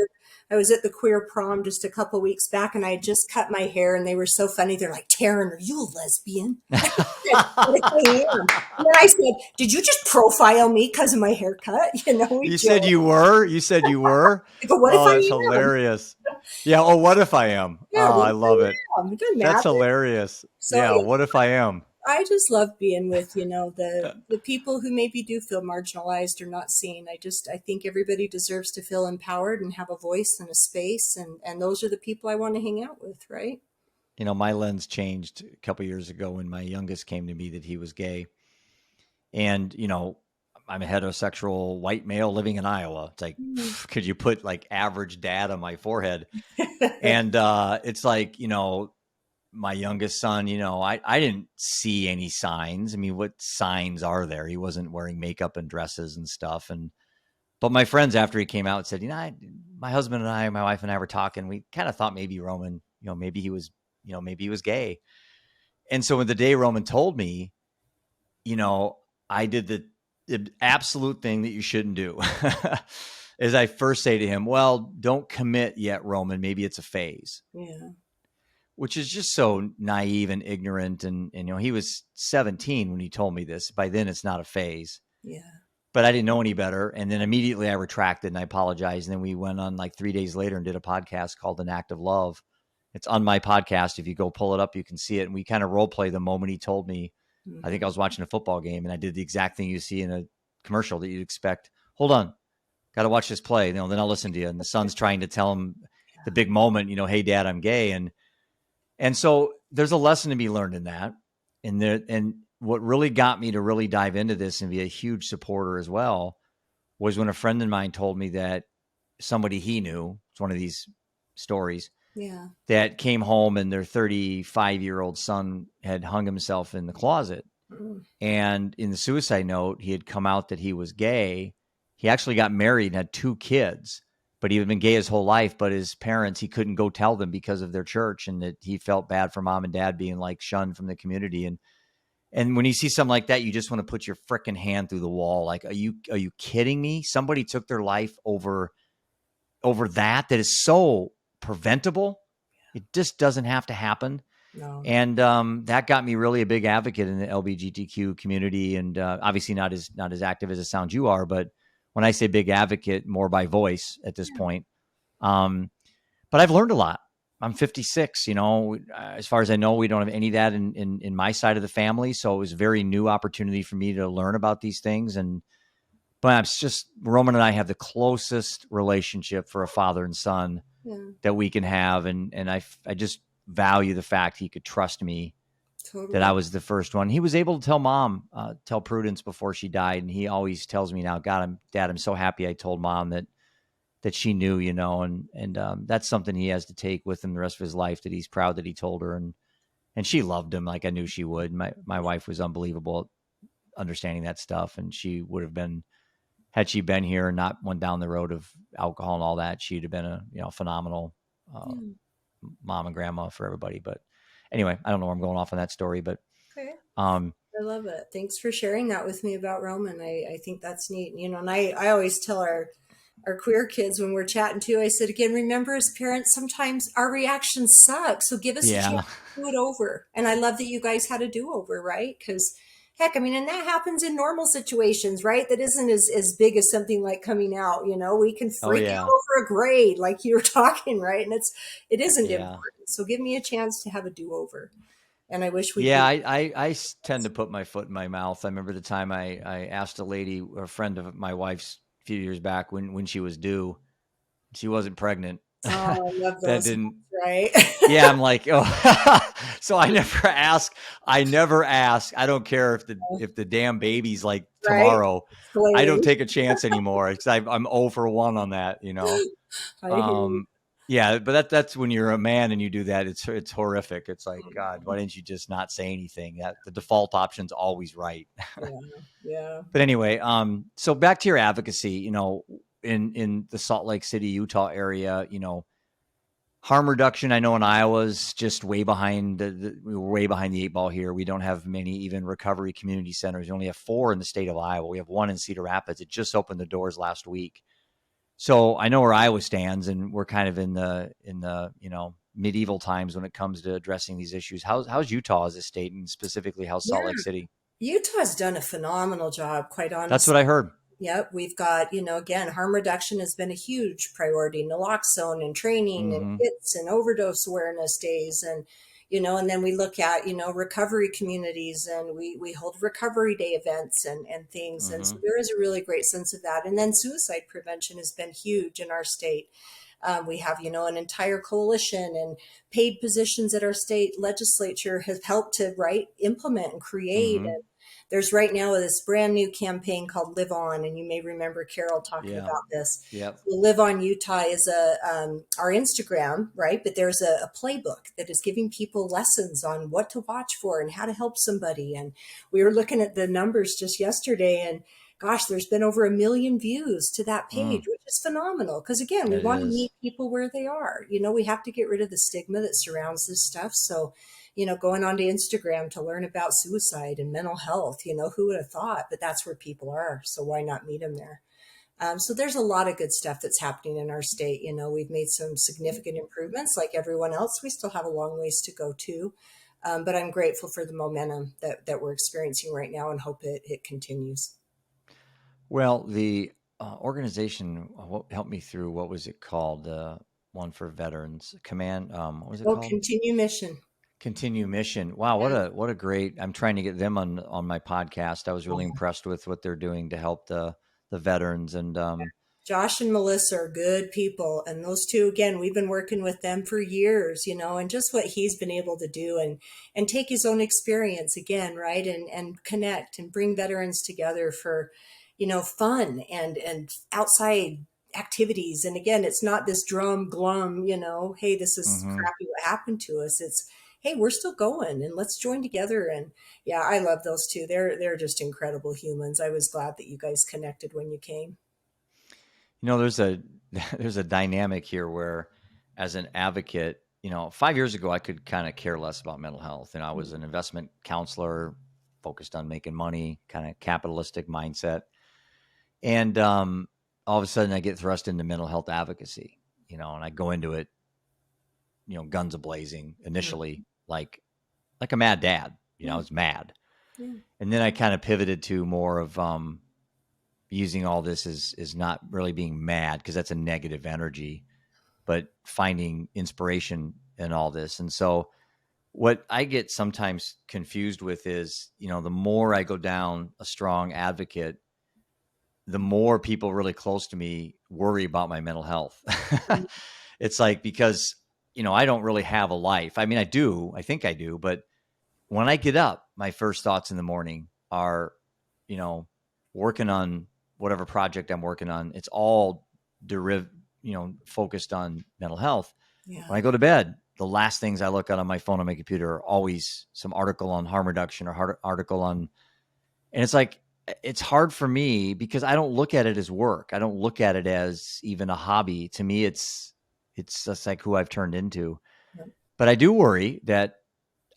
I was at the queer prom just a couple weeks back, and I had just cut my hair, and they were so funny. They're like, "Taryn, are you a lesbian?" I said, "Yes, I am." And then I said, "Did you just profile me because of my haircut?" We You said joke. you were? You said you were? But what if Oh, I that's am? hilarious. Yeah. Oh, what if I am? Yeah, Oh, what I if love it. I am? It doesn't That's matter. hilarious. So Yeah. What if I am? I just love being with, the people who maybe do feel marginalized or not seen. I think everybody deserves to feel empowered and have a voice and a space. And those are the people I want to hang out with, right? My lens changed a couple years ago when my youngest came to me that he was gay. And, I'm a heterosexual white male living in Iowa. It's like, Mm. could you put like average dad on my forehead? And it's like, my youngest son, I didn't see any signs. I mean, what signs are there? He wasn't wearing makeup and dresses and stuff. But my friends, after he came out, said, my husband and I, my wife and I were talking. We kind of thought maybe Roman, maybe he was gay. And so when the day Roman told me, I did the absolute thing that you shouldn't do. Is I first say to him, well, don't commit yet, Roman. Maybe it's a phase. Yeah. Which is just so naive and ignorant. And he was 17 when he told me this. By then, it's not a phase. Yeah. But I didn't know any better. And then immediately I retracted and I apologized. And then we went on like 3 days later and did a podcast called An Act of Love. It's on my podcast. If you go pull it up, you can see it. And we kind of role play the moment he told me. I think I was watching a football game and I did the exact thing you see in a commercial that you'd expect. Hold on. Got to watch this play. Then I'll listen to you. And the son's trying to tell him the big moment, hey, Dad, I'm gay. And so there's a lesson to be learned in that. And what really got me to really dive into this and be a huge supporter as well was when a friend of mine told me that somebody he knew, it's one of these stories, Yeah. that came home and their 35-year-old son had hung himself in the closet. Mm. And in the suicide note, he had come out that he was gay. He actually got married and had 2 kids, but he had been gay his whole life. But his parents, he couldn't go tell them because of their church, and that he felt bad for mom and dad being like shunned from the community. And when you see something like that, you just want to put your frickin' hand through the wall. Like, are you kidding me? Somebody took their life over that is so preventable. It just doesn't have to happen. No. And that got me really a big advocate in the LGBTQ community, and obviously not as active as it sounds you are, but when I say big advocate, more by voice at this point. But I've learned a lot. I'm 56. As far as I know, we don't have any of that in my side of the family, so it was a very new opportunity for me to learn about these things. But it's just Roman and I have the closest relationship for a father and son that we can have, and I just value the fact he could trust me. Totally. That I was the first one. He was able to tell Prudence before she died, and he always tells me now, Dad, I'm so happy I told Mom that she knew, and that's something he has to take with him the rest of his life, that he's proud that he told her, and she loved him like I knew she would. My wife was unbelievable at understanding that stuff, and she would have been, had she been here and not went down the road of alcohol and all that, she'd have been a phenomenal mom and grandma for everybody. But anyway, I don't know where I'm going off on that story, but okay. I love it. Thanks for sharing that with me about Roman. I think that's neat. And I always tell our queer kids when we're chatting too, I said, again, remember as parents, sometimes our reactions suck. So give us a chance to do it over. And I love that you guys had a do-over, right? Because heck, and that happens in normal situations, right? That isn't as big as something like coming out. We can freak out over a grade, like you were talking, right? And it isn't important. So give me a chance to have a do-over. And I wish we. Yeah, I tend to put my foot in my mouth. I remember the time I asked a lady, a friend of my wife's, a few years back when she was due. She wasn't pregnant. Oh, I love those. That didn't. Right. Yeah, I'm like, oh. So I never ask. I don't care if the damn baby's like tomorrow. Right? I don't take a chance anymore because I'm 0 for 1 on that. Yeah, but that's when you're a man and you do that. It's horrific. It's like, God, why didn't you just not say anything? That the default option's always right. Yeah. But anyway, so back to your advocacy. In the Salt Lake City, Utah area, harm reduction, I know in Iowa is just way behind. We're way behind the 8 ball here. We don't have many even recovery community centers. We only have 4 in the state of Iowa. We have 1 in Cedar Rapids. It just opened the doors last week. So I know where Iowa stands, and we're kind of in the medieval times when it comes to addressing these issues. How's Utah as a state, and specifically how's Salt Lake City? Utah's done a phenomenal job, quite honestly. That's what I heard. Yep. We've got, again, harm reduction has been a huge priority. Naloxone and training and kits and overdose awareness days. And, and then we look at, recovery communities, and we hold recovery day events and things. And so Mm-hmm. there is a really great sense of that. And then suicide prevention has been huge in our state. We have, an entire coalition, and paid positions at our state legislature have helped to implement and create. Mm-hmm. And there's right now this brand new campaign called Live On, and you may remember Carol talking Yeah. about this. Yep. So Live On Utah is our Instagram, right? But there's a playbook that is giving people lessons on what to watch for and how to help somebody. And we were looking at the numbers just yesterday, and gosh, there's been over 1 million views to that page, Mm. which is phenomenal. Because again, we It want to is. meet people where they are. We have to get rid of the stigma that surrounds this stuff. So, going onto Instagram to learn about suicide and mental health, who would have thought? But that's where people are. So why not meet them there? So there's a lot of good stuff that's happening in our state. We've made some significant improvements like everyone else. We still have a long ways to go too. But I'm grateful for the momentum that we're experiencing right now, and hope it continues. Well, the organization helped me through. What was it called? One for veterans command. What was it Oh, called? Continue Mission. Continue Mission. Wow, Yeah. what a great. I'm trying to get them on my podcast. I was really impressed with what they're doing to help the veterans. And Josh and Melissa are good people. And those two, again, we've been working with them for years, and just what he's been able to do, and take his own experience again, right. And connect and bring veterans together for, fun and outside activities. And again, it's not this drum glum, hey, this is mhm. crappy what happened to us. It's, hey, we're still going, and let's join together. And yeah, I love those two. They're just incredible humans. I was glad that you guys connected when you came. There's a there's a dynamic here where, as an advocate, 5 years ago I could kind of care less about mental health, and I was an investment counselor focused on making money, kind of capitalistic mindset, and all of a sudden I get thrust into mental health advocacy, and I go into it, guns a blazing initially, like a mad dad. I Yeah. was mad, Yeah. and then I kind of pivoted to more of using all this is not really being mad, because that's a negative energy, but finding inspiration in all this. And so what I get sometimes confused with is, the more I go down a strong advocate, the more people really close to me worry about my mental health. It's like, because, I don't really have a life. I mean, I think I do, but when I get up, my first thoughts in the morning are, you know, working on whatever project I'm working on. It's all focused on mental health. Yeah. When I go to bed, the last things I look at on my phone, on my computer, are always some article on harm reduction or article on, and it's like, it's hard for me because I don't look at it as work. I don't look at it as even a hobby. To me, it's just like who I've turned into. Yeah. But I do worry that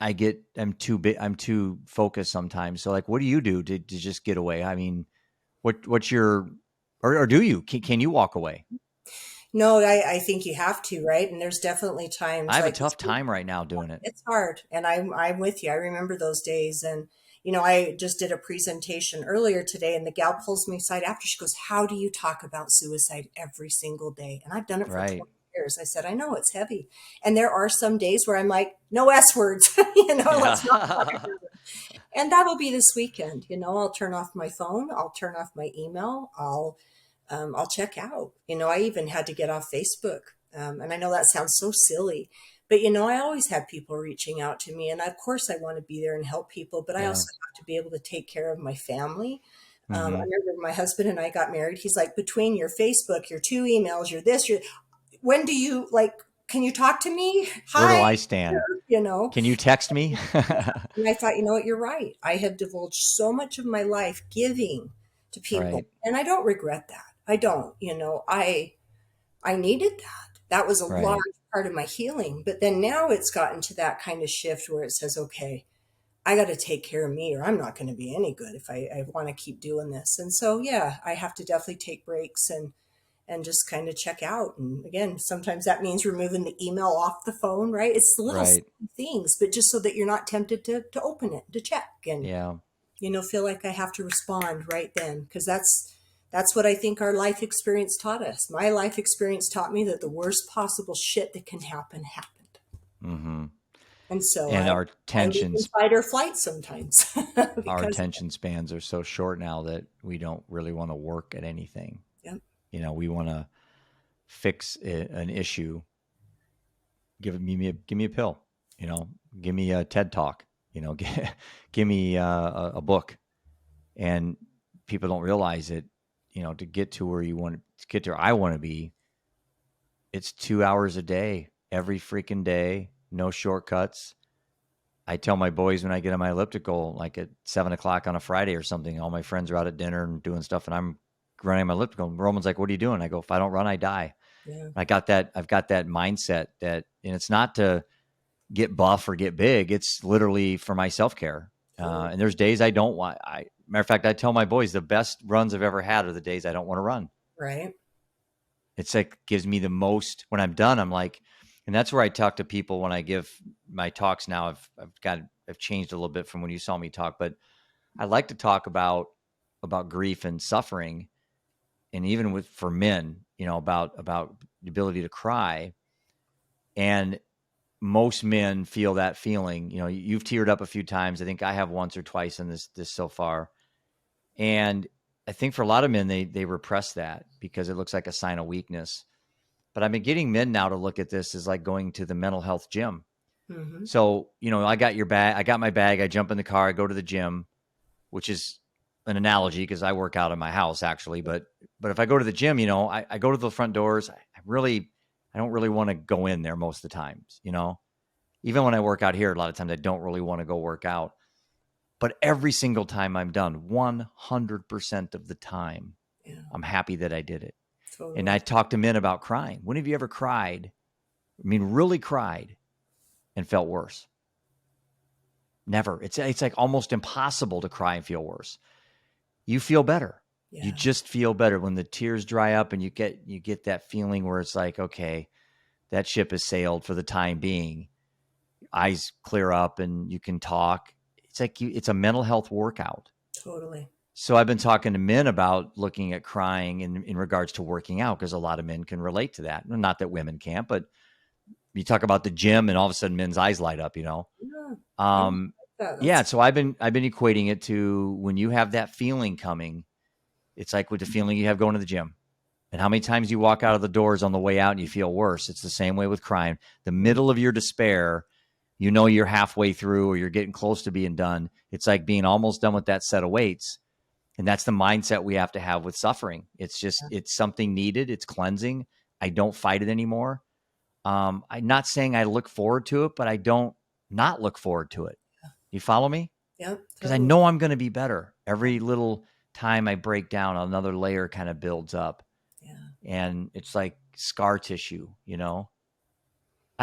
I'm too focused sometimes. So like, what do you do to just get away? I mean, what's your, or do you, can you walk away? No, I think you have to, right? And there's definitely I times have a like tough time right now doing it. it's hard, and I'm with you. I remember those days. And I just did a presentation earlier today, and the gal pulls me aside after. She goes, "How do you talk about suicide every single day?" And I've done it for Right. 20 years. I said, "I know it's heavy, and there are some days where I'm like, no S words, let's not talk Yeah. about it." And that'll be this weekend. I'll turn off my phone. I'll turn off my email. I'll check out. I even had to get off Facebook. And I know that sounds so silly, but I always have people reaching out to me, and of course I want to be there and help people, but I Yeah. also have to be able to take care of my family. I Mm-hmm. remember my husband and I got married. He's like, between your Facebook, your 2 emails, your this, when do you can you talk to me? Where do Hi, I stand? you know. Can you text me? And I thought, what, you're right. I have divulged so much of my life giving to people, Right. and I don't regret that. I don't. I needed that. That was a large Right. part of my healing. But then now it's gotten to that kind of shift where it says, okay, I got to take care of me, or I'm not going to be any good if I want to keep doing this. And so, yeah, I have to definitely take breaks and just kind of check out. And again, sometimes that means removing the email off the phone, right? It's the little Right. things, but just so that you're not tempted to open it, to check, and Yeah. feel like I have to respond right then, because that's what I think our life experience taught us. My life experience taught me that the worst possible shit that can happen happened. Mm-hmm. And so And I live in fight or flight sometimes our because of attention spans are so short now that we don't really want to work at anything. it. Yep. We want to fix an issue. Give me a pill. Give me a TED talk. Give me a book. And people don't realize it. To get to where you want to get to where I want to be, it's 2 hours a day, every freaking day, no shortcuts. I tell my boys when I get on my elliptical, like at 7 o'clock on a Friday or something, all my friends are out at dinner and doing stuff, and I'm running my elliptical. And Roman's like, "What are you doing?" I go, "If I don't run, I die." Yeah. I've got that mindset and it's not to get buff or get big. It's literally for my self-care. And there's days I don't want, matter of fact, I tell my boys the best runs I've ever had are the days I don't want to run. Right. It's like gives me the most when I'm done. I'm like, and that's where I talk to people when I give my talks now. I've changed a little bit from when you saw me talk, but I like to talk about grief and suffering. And even for men, about the ability to cry. And most men feel that feeling. You've teared up a few times. I think I have once or twice in this so far. And I think for a lot of men, they repress that because it looks like a sign of weakness. But I've been getting men now to look at this as like going to the mental health gym. Mm-hmm. So, I got your bag, I got my bag, I jump in the car, I go to the gym, which is an analogy because I work out in my house actually. But if I go to the gym, I go to the front doors. I don't really want to go in there most of the times, even when I work out here, a lot of times I don't really want to go work out. But every single time I'm done, 100% of the time, Yeah. I'm happy that I did it. Totally. And I talk to men about crying. When have you ever cried? I mean, really cried and felt worse? Never. It's like almost impossible to cry and feel worse. You feel better. Yeah. You just feel better when the tears dry up and you get that feeling where it's like, okay, that ship has sailed for the time being. Eyes clear up and you can talk. It's like it's a mental health workout. Totally. So I've been talking to men about looking at crying in regards to working out because a lot of men can relate to that. Not that women can't, but you talk about the gym and all of a sudden men's eyes light up, Yeah. Yeah. So I've been equating it to when you have that feeling coming, it's like with the feeling you have going to the gym. And how many times you walk out of the doors on the way out and you feel worse. It's the same way with crying. The middle of your despair, you're halfway through or you're getting close to being done. It's like being almost done with that set of weights. And that's the mindset we have to have with suffering. It's just, it's something needed. It's cleansing. I don't fight it anymore. I'm not saying I look forward to it, but I don't not look forward to it. You follow me? Yeah. Because I know I'm going to be better. Every little time I break down, another layer kind of builds up. Yeah. And it's like scar tissue, I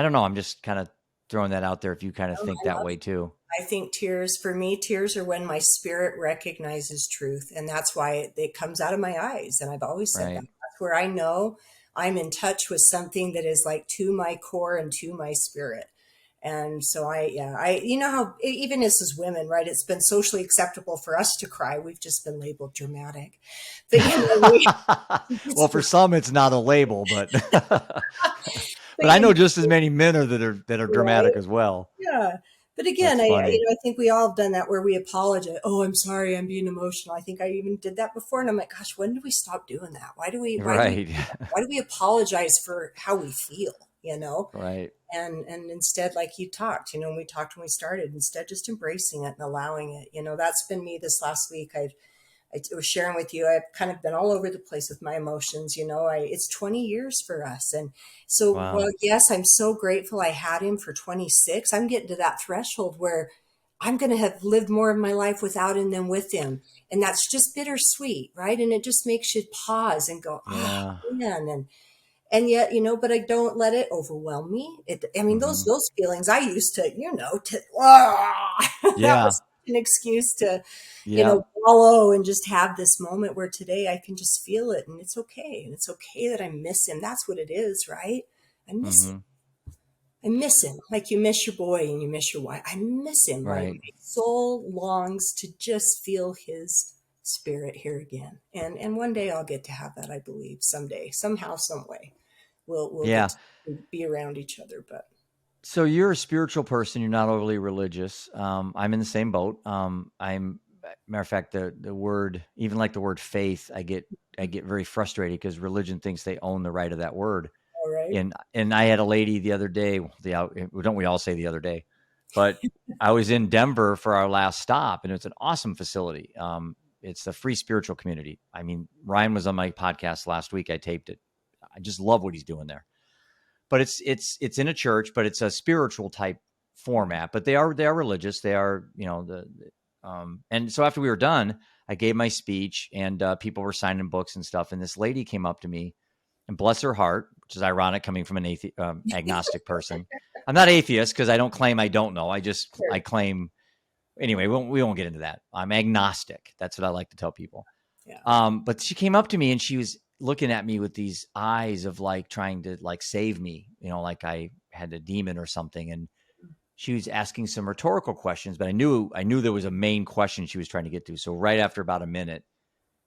don't know. I'm just kind of throwing that out there if you kind of think that way too. I think for me, tears are when my spirit recognizes truth. And that's why it comes out of my eyes. And I've always said Right. that's where I know I'm in touch with something that is like to my core and to my spirit. And so you know how even as women, right, it's been socially acceptable for us to cry. We've just been labeled dramatic. But, well, for some, it's not a label, but but I know just as many men that are dramatic right? as well. Yeah. But again, That's funny. I think we all have done that where we apologize. Oh, I'm sorry, I'm being emotional. I think I even did that before, and I'm like, gosh, when did we stop doing that? Right. Why do we apologize for how we feel? Right. And instead, like you talked, when we started, instead just embracing it and allowing it. That's been me this last week. I was sharing with you, I've kind of been all over the place with my emotions. It's 20 years for us. And so, Wow. well, yes, I'm so grateful I had him for 26. I'm getting to that threshold where I'm going to have lived more of my life without him than with him. And that's just bittersweet, right? And it just makes you pause and go, Yeah. man. And yet, but I don't let it overwhelm me. Those feelings I used to, that Yeah. was an excuse to, Yeah. wallow and just have this moment where today I can just feel it and it's okay. And it's okay that I miss him. That's what it is, right? I miss him. I miss him. Like you miss your boy and you miss your wife. I miss him. Right. My soul longs to just feel his spirit here again. And one day I'll get to have that, I believe. Someday, somehow, some way. We'll Yeah. get to be around each other. But So you're a spiritual person. You're not overly religious. I'm in the same boat. Matter of fact, the word, even like the word faith, I get very frustrated because religion thinks they own the right of that word. All right. And I had a lady the other day. Don't we all say the other day? But I was in Denver for our last stop, and it's an awesome facility. It's a free spiritual community. I mean, Ryan was on my podcast last week. I taped it. I just love what he's doing there. But it's in a church, but it's a spiritual type format. But they are religious. They are, and so after we were done, I gave my speech, and people were signing books and stuff. And this lady came up to me, and bless her heart, which is ironic coming from an agnostic person. I'm not atheist because I don't claim I don't know. I claim anyway. We won't get into that. I'm agnostic. That's what I like to tell people. Yeah. But she came up to me and she was looking at me with these eyes of like trying to like save me, like I had a demon or something. And she was asking some rhetorical questions, but I knew there was a main question she was trying to get to. So right after about a minute,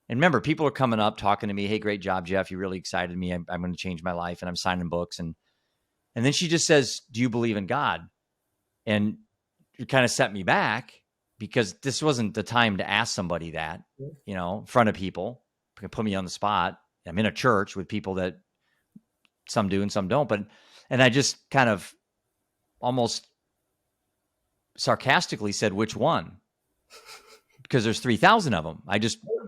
and remember, people are coming up talking to me. Hey, great job, Jeff. You really excited me. I'm going to change my life, and I'm signing books. And then she just says, "Do you believe in God?" And it kind of set me back because this wasn't the time to ask somebody that, in front of people. Put me on the spot. I'm in a church with people that some do and some don't. And I just kind of almost sarcastically said, "Which one?" Because there's 3,000 of them.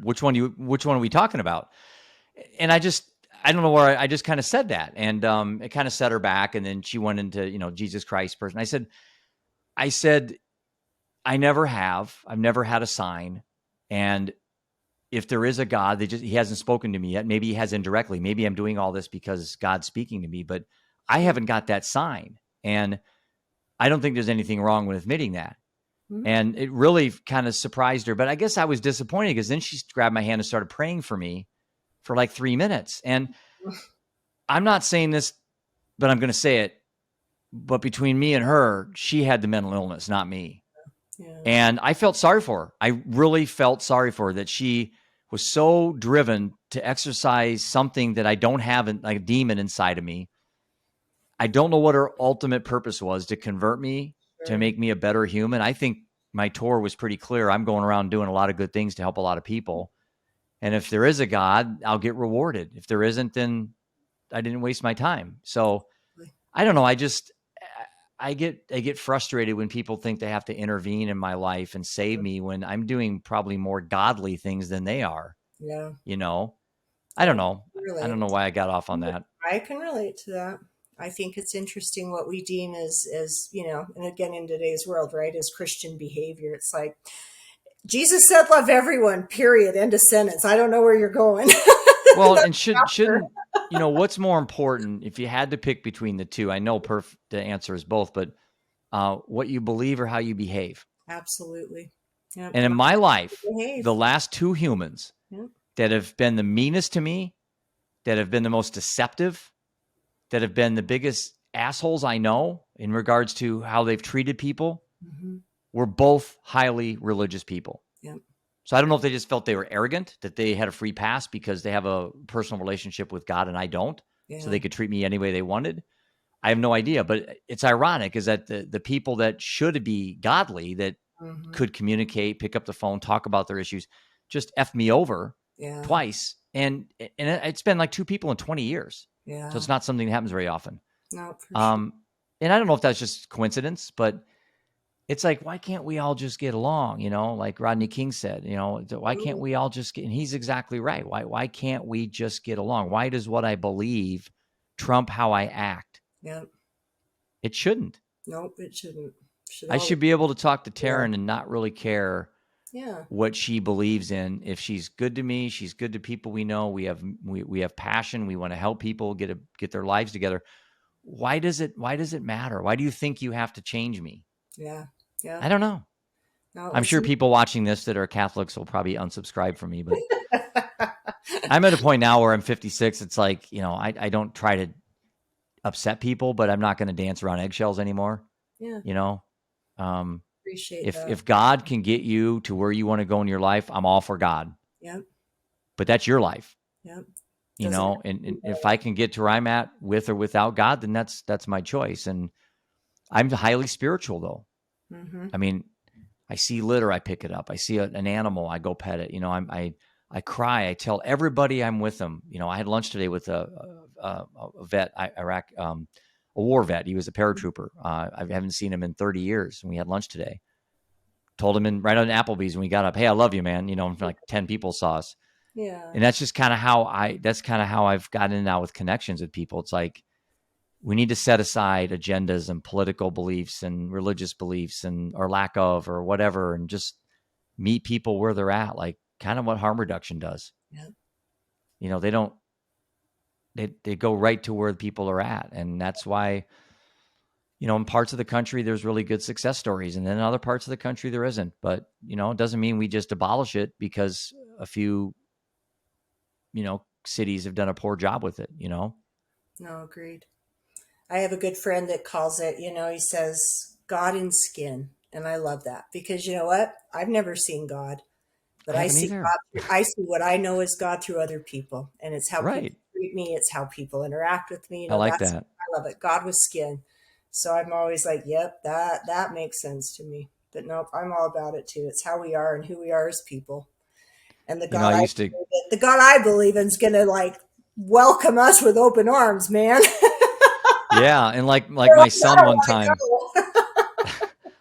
Which one are we talking about? And I don't know where I just kind of said that. And it kind of set her back. And then she went into, Jesus Christ person. I said, I've never had a sign. And if there is a God, he hasn't spoken to me yet. Maybe he has indirectly. Maybe I'm doing all this because God's speaking to me, but I haven't got that sign. And I don't think there's anything wrong with admitting that. Mm-hmm. And it really kind of surprised her. But I guess I was disappointed because then she grabbed my hand and started praying for me for like 3 minutes. And I'm not saying this, but I'm going to say it. But between me and her, she had the mental illness, not me. Yeah. And I felt sorry for her. I really felt sorry for her that she was so driven to exercise something that I don't have, like a demon inside of me. I don't know what her ultimate purpose was, to convert me, to make me a better human. I think my tour was pretty clear. I'm going around doing a lot of good things to help a lot of people. And if there is a God, I'll get rewarded. If there isn't, then I didn't waste my time. So I don't know. I get frustrated when people think they have to intervene in my life and save me when I'm doing probably more godly things than they are. Yeah. I don't know. I don't know why I got off on that. I can relate to that. I think it's interesting what we deem as, and again, in today's world, right, as Christian behavior. It's like, Jesus said, love everyone, period, end of sentence. I don't know where you're going. Well, and shouldn't, what's more important if you had to pick between the two? I know the answer is both, but what you believe or how you behave. Absolutely. Yep. And in my life, the last two humans that have been the meanest to me, that have been the most deceptive, that have been the biggest assholes I know in regards to how they've treated people, were both highly religious people. Yep. So I don't know if they just felt they were arrogant, that they had a free pass because they have a personal relationship with God and I don't, so they could treat me any way they wanted. I have no idea, but it's ironic is that the people that should be godly, that could communicate, pick up the phone, talk about their issues, just F me over twice. And it's been like two people in 20 years. Yeah. So it's not something that happens very often. No, for sure. And I don't know if that's just coincidence, but it's like, why can't we all just get along? Like Rodney King said, why can't we all just get, and he's exactly right. Why can't we just get along? Why does what I believe trump how I act? Yeah. It shouldn't. Nope, it shouldn't. I should be able to talk to Taryn and not really care what she believes in. If she's good to me, she's good to people we know. We have passion. We want to help people get their lives together. Why does it matter? Why do you think you have to change me? Yeah. Yeah. I don't know. No, I'm sure people watching this that are Catholics will probably unsubscribe from me, but I'm at a point now where I'm 56. It's like, I don't try to upset people, but I'm not going to dance around eggshells anymore. Yeah. Appreciate that. If God can get you to where you want to go in your life, I'm all for God. Yep. But that's your life. Yep. And if I can get to where I'm at with or without God, then that's my choice. And I'm highly spiritual though. Mm-hmm. I mean, I see litter, I pick it up. I see an animal, I go pet it. I cry. I tell everybody I'm with them. I had lunch today with a vet, Iraq, a war vet. He was a paratrooper. I haven't seen him in 30 years, and we had lunch today. Told him right on Applebee's when we got up, "Hey, I love you, man." And like 10 people saw us, Yeah. and that's just kind of how I've gotten in now with connections with people. It's like we need to set aside agendas and political beliefs and religious beliefs and or lack of or whatever, and just meet people where they're at, like kind of what harm reduction does. Yeah. They don't they go right to where people are at, and that's why in parts of the country there's really good success stories, and then in other parts of the country there isn't. But it doesn't mean we just abolish it because a few cities have done a poor job with it. No, agreed. I have a good friend that calls it, he says God in skin. And I love that because you know what? I've never seen God, but I I haven't see either. God. I see what I know is God through other people. And it's how people Right. treat me. It's how people interact with me. I like That's, that. I love it. God with skin. So I'm always like, yep, that makes sense to me. But nope, I'm all about it too. It's how we are and who we are as people. And I used to. The God I believe in is going to like welcome us with open arms, man. Yeah, and like I my son don't one want to time, go.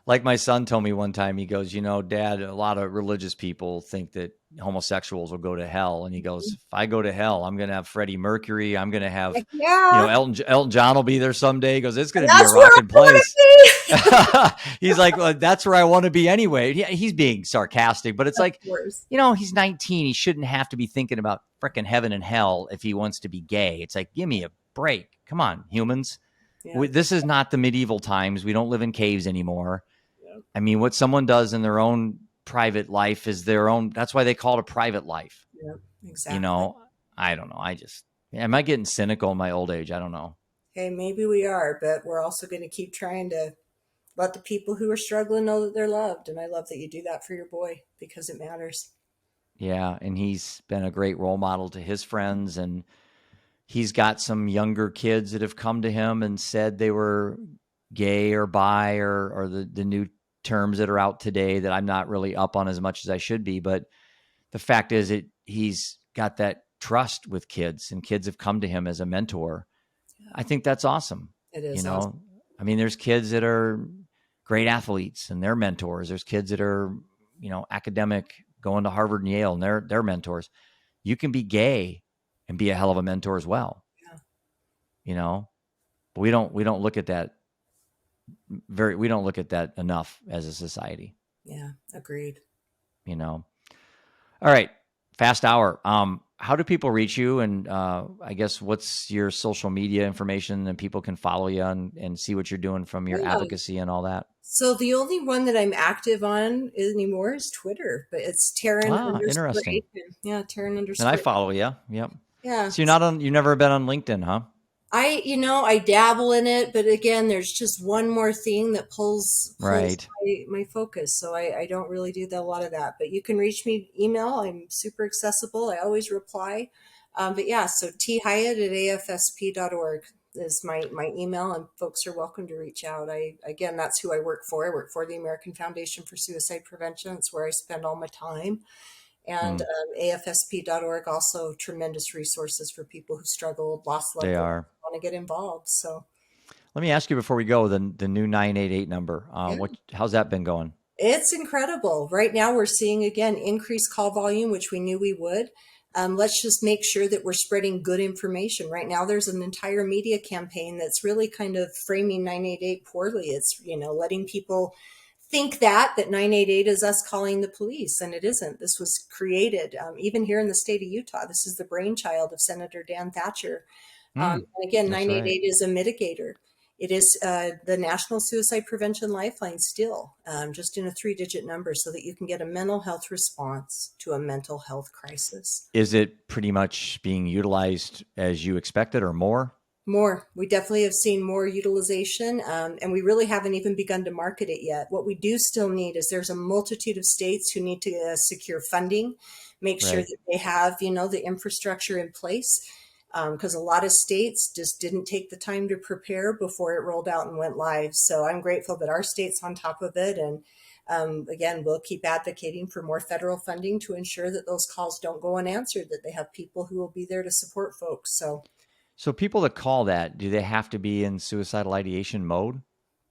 like my son told me one time, he goes, Dad, a lot of religious people think that homosexuals will go to hell. And he goes, if I go to hell, I'm going to have Freddie Mercury. I'm going to have, Like, yeah, Elton John will be there someday. He goes, it's going and to be a that's where I rocking want to place. be. He's like, well, that's where I want to be anyway. He's being sarcastic, but it's Of like, course. he's 19. He shouldn't have to be thinking about freaking heaven and hell if he wants to be gay. It's like, give me a break. Come on, humans. Yeah, This is not the medieval times. We don't live in caves anymore. yeah, I mean, what someone does in their own private life is their own. That's why they call it a private life. yeah, You exactly. know, I don't know. Am I getting cynical in my old age? I don't know. Hey, maybe we are, but we're also going to keep trying to let the people who are struggling know that they're loved. And I love that you do that for your boy because it matters. Yeah. And he's been a great role model to his friends. And he's got some younger kids that have come to him and said they were gay or bi or the new terms that are out today that I'm not really up on as much as I should be. But the fact is he's got that trust with kids, and kids have come to him as a mentor. I think that's awesome. It You is awesome. know, I mean, there's kids that are great athletes and they're mentors. There's kids that are, academic, going to Harvard and Yale, and they're mentors. You can be gay and be a hell of a mentor as well. Yeah, But we don't look at that we don't look at that enough as a society. yeah, agreed. All right, fast hour. How do people reach you? And I guess what's your social media information, and people can follow you and see what you're doing from your Yeah. advocacy and all that? So the only one that I'm active on anymore is Twitter, but it's Taryn Ah, underscore interesting. Aiken. Yeah, Taryn And I underscore. follow you. Yep. Yeah. So you've never been on LinkedIn, huh? I dabble in it, but again, there's just one more thing that pulls Right. my focus. So I don't really do a lot of that. But you can reach me email. I'm super accessible. I always reply. But yeah, so Hiatt at afsp.org is my email, and folks are welcome to reach out. Again, that's who I work for. I work for the American Foundation for Suicide Prevention. It's where I spend all my time. And Mm, afsp.org, also tremendous resources for people who struggle, lost loved they ones, are. want to get involved. So, Let me ask you before we go, the new 988 number. yeah, How's that been going? it's incredible. Right now, we're seeing again increased call volume, which we knew we would. Let's just make sure that we're spreading good information. Right now, there's an entire media campaign that's really kind of framing 988 poorly. It's, letting people think that 988 is us calling the police, and it isn't. This was created even here in the state of Utah. This is the brainchild of Senator Dan Thatcher. Mm, And again, that's right. 988 is a mitigator. It is the National Suicide Prevention Lifeline still, just in a 3-digit number so that you can get a mental health response to a mental health crisis. Is it pretty much being utilized as you expected or more? More. We definitely have seen more utilization, and we really haven't even begun to market it yet. What we do still need is there's a multitude of states who need to secure funding, make sure Right. that they have, the infrastructure in place. because a lot of states just didn't take the time to prepare before it rolled out and went live. So I'm grateful that our state's on top of it. And again, we'll keep advocating for more federal funding to ensure that those calls don't go unanswered, that they have people who will be there to support folks. So people that call that, do they have to be in suicidal ideation mode?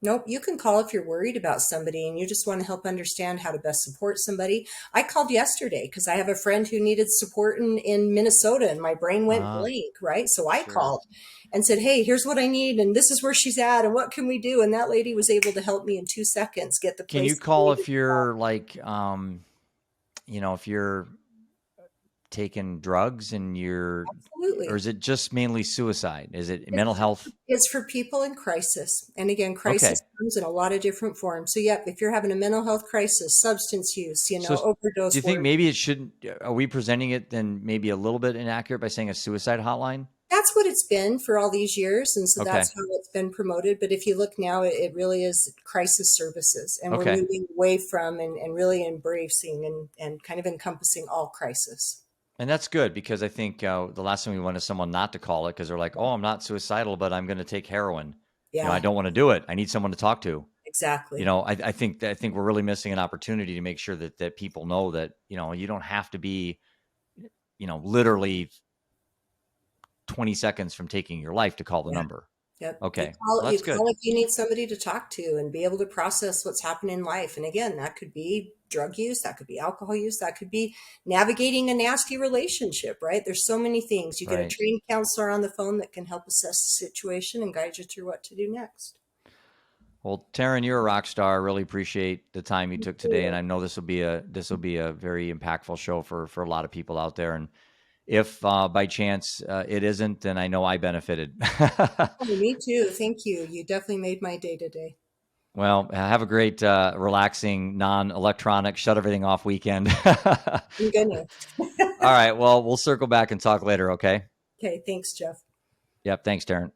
Nope, you can call if you're worried about somebody and you just want to help understand how to best support somebody. I called yesterday because I have a friend who needed support in Minnesota and my brain went blank, right? So I called and said, hey, here's what I need and this is where she's at and what can we do? And that lady was able to help me in 2 seconds get the place. Can you call if you're like, if you're taking drugs and you're, Absolutely. or is it just mainly suicide? Is it mental health? It's for people in crisis. And again, crisis comes in a lot of different forms. So yep, if you're having a mental health crisis, substance use, overdose. Do you think maybe it shouldn't, are we presenting it then maybe a little bit inaccurate by saying a suicide hotline? That's what it's been for all these years. And so that's how it's been promoted. But if you look now, it really is crisis services. And we're moving away from and really embracing and kind of encompassing all crisis. And that's good because I think the last thing we want is someone not to call it because they're like, oh, I'm not suicidal, but I'm going to take heroin. Yeah. I don't want to do it. I need someone to talk to. Exactly. I think we're really missing an opportunity to make sure that people know that, you don't have to be, literally 20 seconds from taking your life to call the number. Yep. Okay. You call if you need somebody to talk to and be able to process what's happening in life. And again, that could be drug use, that could be alcohol use, that could be navigating a nasty relationship, right? There's so many things. You get a trained counselor on the phone that can help assess the situation and guide you through what to do next. Well, Taryn, you're a rock star. I really appreciate the time you took today. And I know this will be a very impactful show for a lot of people out there. And if by chance it isn't, then I know I benefited. Me too. Thank you. You definitely made my day today. Well, have a great, relaxing, non-electronic, shut everything off weekend. I'm gonna. All right. Well, we'll circle back and talk later. Okay. Okay. Thanks, Jeff. Yep. Thanks, Taryn.